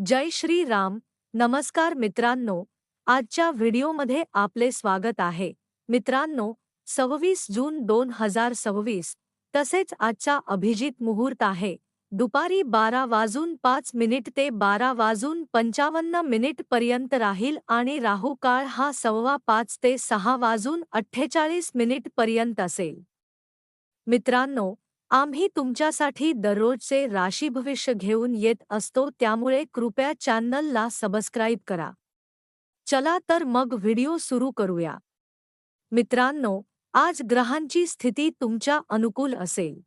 जय श्री राम. नमस्कार मित्रांनो, आजच्या व्हिडिओमध्ये आपले स्वागत आहे. मित्रांनो, 26 जून 2026 तसेच आजचा अभिजित मुहूर्त आहे दुपारी 12:05 ते 12:55 पर्यंत राहील आणि राहू काळ हा 5:15 ते 6:48 पर्यंत असेल. मित्रांनो, आम्ही तुमच्यासाठी दररोजचे राशी भविष्य घेऊन येत असतो, त्यामुळे कृपया चॅनलला सबस्क्राईब करा. चला तर मग व्हिडिओ सुरू करूया. मित्रांनो, आज ग्रहांची स्थिती तुमच्या अनुकूल असेल.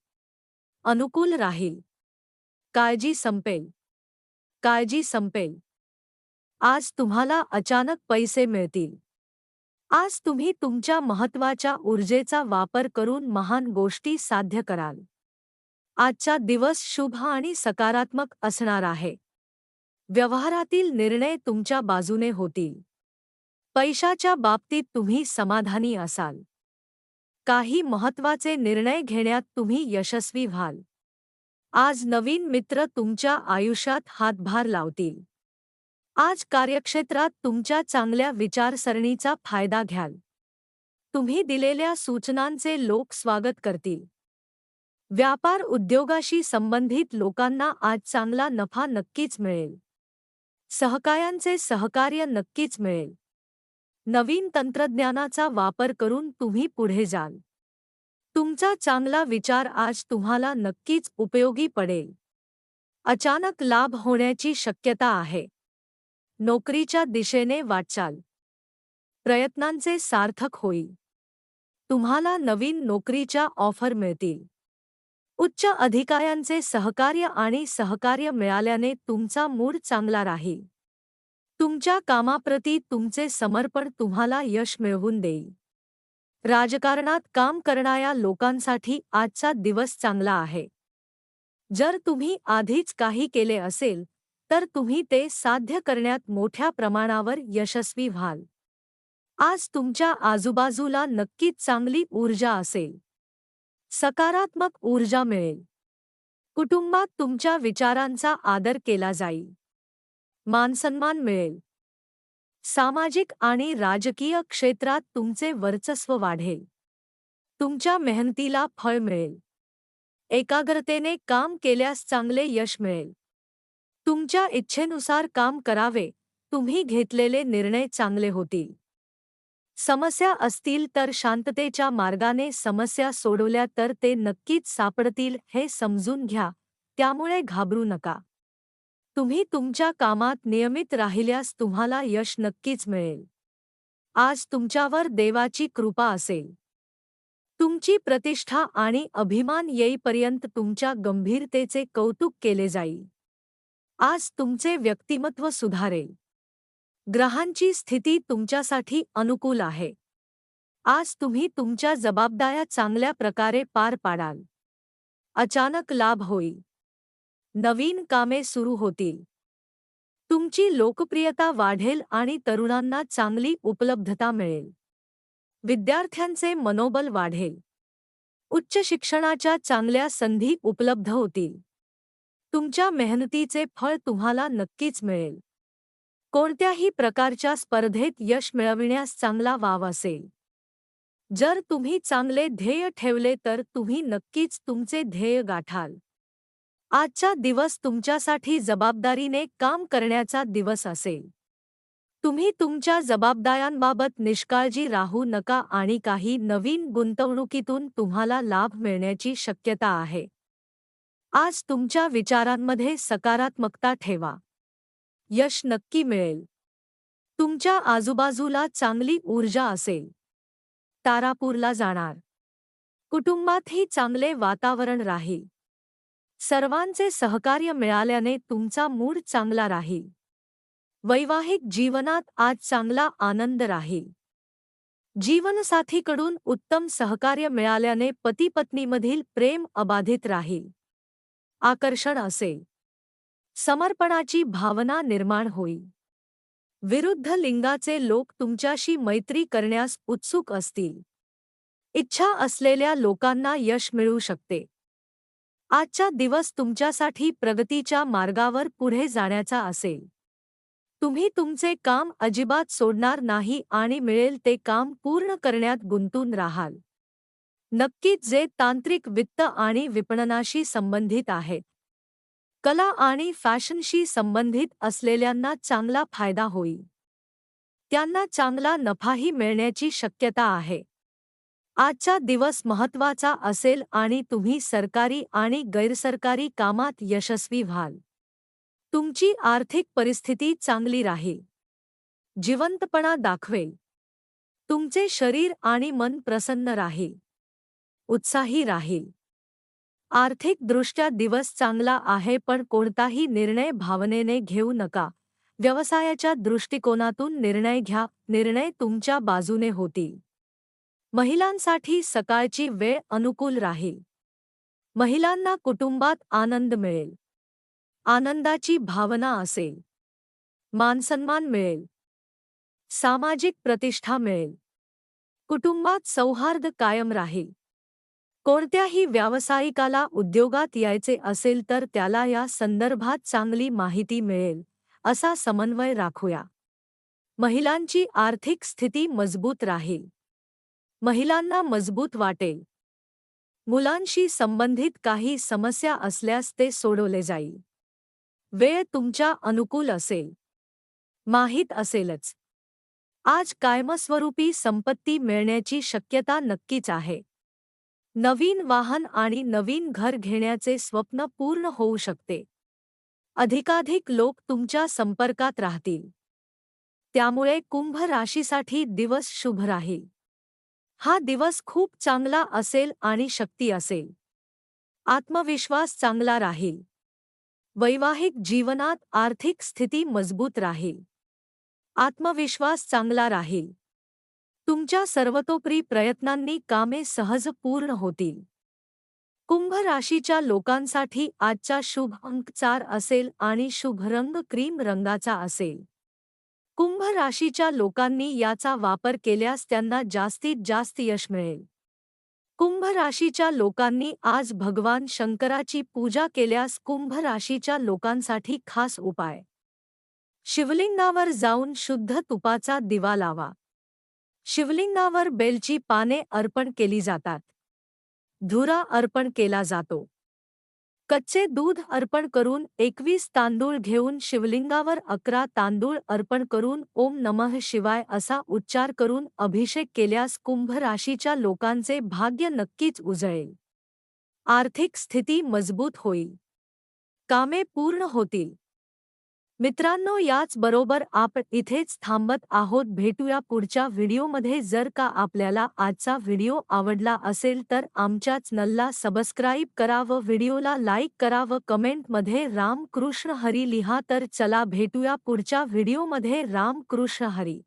अनुकूल राहील. काळजी संपेल. काळजी संपेल. आज तुम्हाला अचानक पैसे मिळतील. आज तुम्ही तुमच्या महत्त्वाच्या ऊर्जेचा वापर करून महान गोष्टी साध्य कराल. आजचा दिवस शुभ आणि सकारात्मक असणार आहे. व्यवहारातील निर्णय तुमच्या बाजूने होतील. पैशाच्या बाबतीत तुम्ही समाधानी असाल. काही महत्त्वाचे निर्णय घेण्यात तुम्ही यशस्वी व्हाल. आज नवीन मित्र तुमच्या आयुष्यात हातभार लावतील. आज कार्यक्षेत्रात तुमच्या चांगल्या विचारसरणीचा फायदा घ्याल. तुम्ही दिलेल्या सूचनांचे लोक स्वागत करतील. व्यापार उद्योगाशी संबंधित लोकांना आज चांगला नफा नक्कीच मिळेल. सहकाऱ्यांचे सहकार्य नक्कीच मिळेल. नवीन तंत्रज्ञानाचा वापर करून तुम्ही पुढे जाल. तुमचा चांगला विचार आज तुम्हाला नक्कीच उपयोगी पडेल. अचानक लाभ होण्याची शक्यता आहे. नोकरीच्या दिशेने वाटचाल. प्रयत्नांचे सार्थक होईल. तुम्हाला नवीन नोकरीच्या ऑफर मिळतील. उच्च अधिकाऱ्यांचे सहकार्य आणि सहकार्य मिळाल्याने तुमचा मूड चांगला राहील. तुमच्या कामाप्रती तुमचे समर्पण तुम्हाला यश मिळवून देईल. राजकारणात काम करणाऱ्या लोकांसाठी आजचा दिवस चांगला आहे. जर तुम्ही आधीच काही केले असेल तर तुम्ही ते साध्य करण्यात मोठ्या प्रमाणावर यशस्वी व्हाल. आज तुमच्या आजूबाजूला नक्कीच चांगली ऊर्जा असेल. सकारात्मक ऊर्जा मिळेल. कुटुंबात तुमच्या विचारांचा आदर केला जाईल. मानसन्मान मिळेल. सामाजिक आणि राजकीय क्षेत्रात तुमचे वर्चस्व वाढेल. तुमच्या मेहनतीला फळ मिळेल. एकाग्रतेने काम केल्यास चांगले यश मिळेल. तुमच्या इच्छेनुसार काम करावे. तुम्ही घेतलेले निर्णय चांगले होतील. समस्या असतील तर शांततेच्या मार्गाने समस्या सोडवल्या तर ते नक्कीच सापडतील हे समजून घ्या, त्यामुळे घाबरू नका. तुम्ही तुमच्या कामात नियमित राहिल्यास तुम्हाला यश नक्कीच मिळेल. आज तुमच्यावर देवाची कृपा असेल. तुमची प्रतिष्ठा आणि अभिमान येईपर्यंत तुमच्या गंभीरतेचे कौतुक केले जाईल. आज तुमचे व्यक्तिमत्व सुधारेल. ग्रहांची स्थिती तुमच्यासाठी अनुकूल आहे. आज तुम्ही तुमच्या जबाबदाऱ्या चांगल्या प्रकारे पार पाडाल. अचानक लाभ होईल. नवीन कामे सुरू होतील. तुमची लोकप्रियता वाढेल आणि तरुणांना चांगली उपलब्धता मिळेल. विद्यार्थ्यांचे मनोबल वाढेल. उच्च शिक्षणाच्या चांगल्या संधी उपलब्ध होतील. तुमच्या मेहनतीचे फळ तुम्हाला नक्कीच मिळेल. कोणत्याही प्रकारच्या स्पर्धेत यश मिळविण्यास चांगला वाव असेल. जर तुम्ही चांगले ध्येय ठेवले तर तुम्ही नक्कीच तुमचे ध्येय गाठाल. आजचा दिवस तुमच्यासाठी जबाबदारीने काम करण्याचा दिवस असेल. तुम्ही तुमच्या जबाबदाऱ्यांबाबत निष्काळजी राहू नका आणि काही नवीन गुंतवणुकीतून तुम्हाला लाभ मिळण्याची शक्यता आहे. आज तुमच्या विचारांमध्ये सकारात्मकता ठेवा. यश नक्की मिळेल. तुमच्या आजूबाजूला चांगली ऊर्जा असेल. तारापूरला जाणार. कुटुंबातही चांगले वातावरण राहील. सर्वांचे सहकार्य मिळाल्याने तुमचा मूड चांगला राहील. वैवाहिक जीवनात आज चांगला आनंद राहील. जीवनसाथीकडून उत्तम सहकार्य मिळाल्याने पती-पत्नीमधील प्रेम अबाधित राहील. आकर्षण असेल. समर्पणाची भावना निर्माण होईल. विरुद्ध लिंगाचे लोक तुमच्याशी मैत्री करण्यास उत्सुक असतील. इच्छा असलेल्या लोकांना यश मिळू शकते. आजचा दिवस तुमच्यासाठी प्रगतीच्या मार्गावर पुढे जाण्याचा असेल. तुम्ही तुमचे काम अजिबात सोडणार नाही आणि मिळेल ते काम पूर्ण करण्यात गुंतून राहाल. नक्कीच जे तांत्रिक वित्त आणि विपणनाशी संबंधित आहेत. कला आणि फॅशनशी संबंधित असलेल्यांना चांगला फायदा होईल. त्यांना चांगला नफाही मिळण्याची शक्यता आहे. आजचा दिवस महत्त्वाचा असेल आणि तुम्ही सरकारी आणि गैरसरकारी कामात यशस्वी व्हाल. तुमची आर्थिक परिस्थिती चांगली राहील. जिवंतपणा दाखवेल. तुमचे शरीर आणि मन प्रसन्न राहील. उत्साही राहील. आर्थिकदृष्ट्या दिवस चांगला आहे पण कोणताही निर्णय भावनेने घेऊ नका. व्यवसायाच्या दृष्टिकोनातून निर्णय घ्या. निर्णय तुमच्या बाजूने होतील. महिलांसाठी सकाळची वेळ अनुकूल राहील. महिलांना कुटुंबात आनंद मिळेल. आनंदाची भावना असेल. मानसन्मान मिळेल. सामाजिक प्रतिष्ठा मिळेल. कुटुंबात सौहार्द कायम राहील. कोणत्याही व्यावसायिकाला उद्योगात यायचे असेल तर त्याला या संदर्भात चांगली माहिती मिळेल. असा समन्वय राखूया. महिलांची आर्थिक स्थिती मजबूत राहील. महिलांना मजबूत वाटेल. मुलांशी संबंधित काही समस्या असल्यास ते सोडवले जाईल. वेळ तुमच्या अनुकूल असेल. माहीत असेलच. आज कायमस्वरूपी संपत्ती मिळण्याची शक्यता नक्कीच आहे. नवीन वाहन आणि नवीन घर घेण्याचे स्वप्न पूर्ण होऊ शकते. अधिकाधिक लोक तुमच्या संपर्कात राहतील. त्यामुळे कुंभ राशीसाठी दिवस शुभ राहील. हा दिवस खूप चांगला असेल आणि शक्ती असेल. आत्मविश्वास चांगला राहील. वैवाहिक जीवनात आर्थिक स्थिती मजबूत राहील. आत्मविश्वास चांगला राहील. तुमच्या सर्वतोपरी प्रयत्नांनी कामे सहज पूर्ण होतील. कुंभ राशीच्या लोकांसाठी आजचा शुभ अंक 4 असेल आणि शुभ रंग क्रीम रंगाचा असेल. कुंभ राशीच्या लोकांनी याचा वापर केल्यास त्यांना जास्तीत जास्त यश मिळेल. कुंभ राशीच्या लोकांनी आज भगवान शंकराची पूजा केल्यास कुंभ राशीच्या लोकांसाठी खास उपाय. शिवलिंगावर जाऊन शुद्ध तुपाचा दिवा लावा. शिवलिंगावर बेलची पाने अर्पण केली जातात. धुरा अर्पण केला जातो. कच्चे दूध अर्पण करून 21 तांदूळ घेऊन शिवलिंगावर 11 तांदूळ अर्पण करून ओम नमः शिवाय असा उच्चार करून अभिषेक केल्यास कुंभ राशीच्या लोकांचे भाग्य नक्कीच उजळेल. आर्थिक स्थिती मजबूत होईल. कामे पूर्ण होतील. मित्रांनो, याच बरोबर आपण इथेच थांबत आहोत. भेटूया पुढच्या व्हिडिओमध्ये. जर का आपल्याला आजचा व्हिडिओ आवडला असेल तर आमच्या चॅनलला सबस्क्राईब करा व व्हिडिओला लाईक करा व कमेंटमध्ये राम कृष्ण हरी लिहा. तर चला भेटूया पुढच्या व्हिडिओमध्ये. राम कृष्ण हरी.